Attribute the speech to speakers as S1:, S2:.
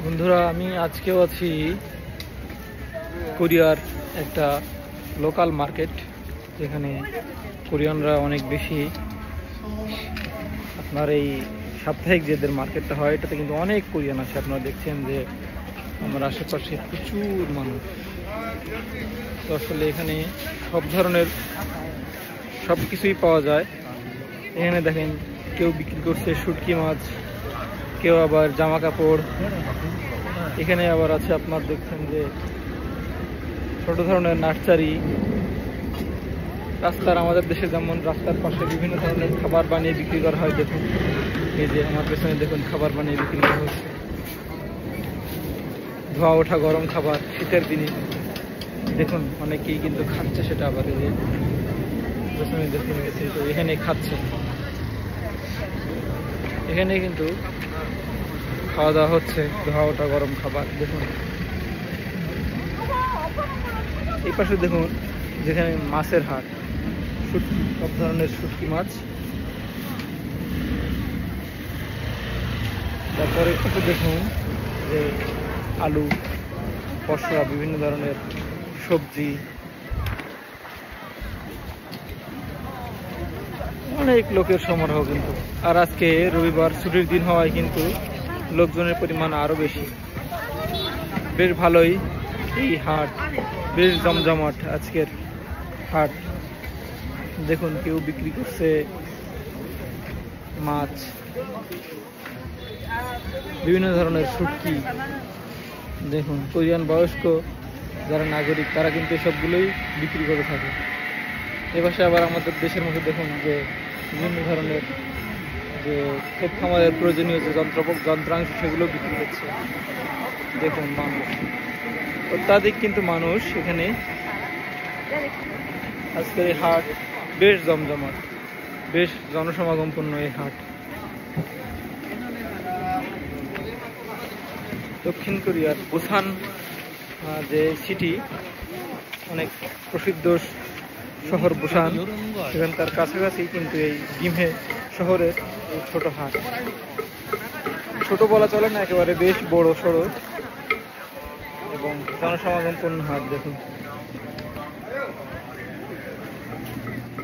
S1: বন্ধুরা, আমি আজকেও আছি কোরিয়ার একটা লোকাল মার্কেট, যেখানে কোরিয়ানরা অনেক বেশি। আপনার এই সাপ্তাহিক যেদের মার্কেটটা হয়, এটাতে কিন্তু অনেক কোরিয়ান আছে। আপনারা দেখছেন যে আমার আশেপাশে প্রচুর মানুষ। তো আসলে এখানে সব ধরনের সব কিছুই পাওয়া যায়। এখানে দেখেন, কেউ বিক্রি করছে শুটকি মাছ, কেউ আবার জামা কাপড়। এখানে আবার আছে আপনার দেখছেন যে ছোট ধরনের নার্সারি। রাস্তার, আমাদের দেশে যেমন রাস্তার পাশে বিভিন্ন ধরনের খাবার বানিয়ে বিক্রি করা হয়, দেখুন এই যে আমার পেছনে দেখুন খাবার বানিয়ে বিক্রি করা হচ্ছে। ধোয়া ওঠা গরম খাবার শীতের দিনে দেখুন অনেকেই কিন্তু খাচ্ছে সেটা। আবার এই যে পেছনে দেখুন তো এখানে খাচ্ছে, এখানে কিন্তু খাওয়া দাওয়া হচ্ছে ধোয়া ওঠা গরম খাবার। দেখুন এই পাশে দেখুন যেখানে মাছের হাট, শুটকি, সব ধরনের শুটকি মাছ। তারপরে একটু দেখুন যে আলু, পসরা, বিভিন্ন ধরনের সবজি, অনেক লোকের সমারোহ কিন্তু। আর আজকে রবিবার, ছুটির দিন হওয়ায় কিন্তু লোকজনের পরিমাণ আরো বেশি। বেশ ভালোই এই হাট, বেশ জমজমাট আজকের হাট। দেখুন কেউ বিক্রি করছে মাছ, বিভিন্ন ধরনের শুটকি। দেখুন কোরিয়ান বয়স্ক যারা নাগরিক, তারা কিন্তু সবগুলোই বিক্রি করে থাকে। এপাশে আবার আমাদের দেশের মধ্যে দেখুন যে বিভিন্ন ধরনের যে ক্ষেত খামারের প্রয়োজনীয় যে যন্ত্রাংশ, সেগুলো বিক্রি হচ্ছে। দেখুন মানুষ, অত্যাধিক কিন্তু মানুষ এখানে। আজকের এই হাট বেশ জমজমাট, বেশ জনসমাগমপূর্ণ এই হাট। দক্ষিণ কোরিয়ার বুসান যে সিটি, অনেক প্রসিদ্ধ শহর বুসান, সেখানকার কাছাকাছি কিন্তু এই গিমহে শহরের এই ছোট হাট। ছোট বলা চলে না, একেবারে বেশ বড় সড়ো এবং জনসমাগমপূর্ণ হাট। দেখুন।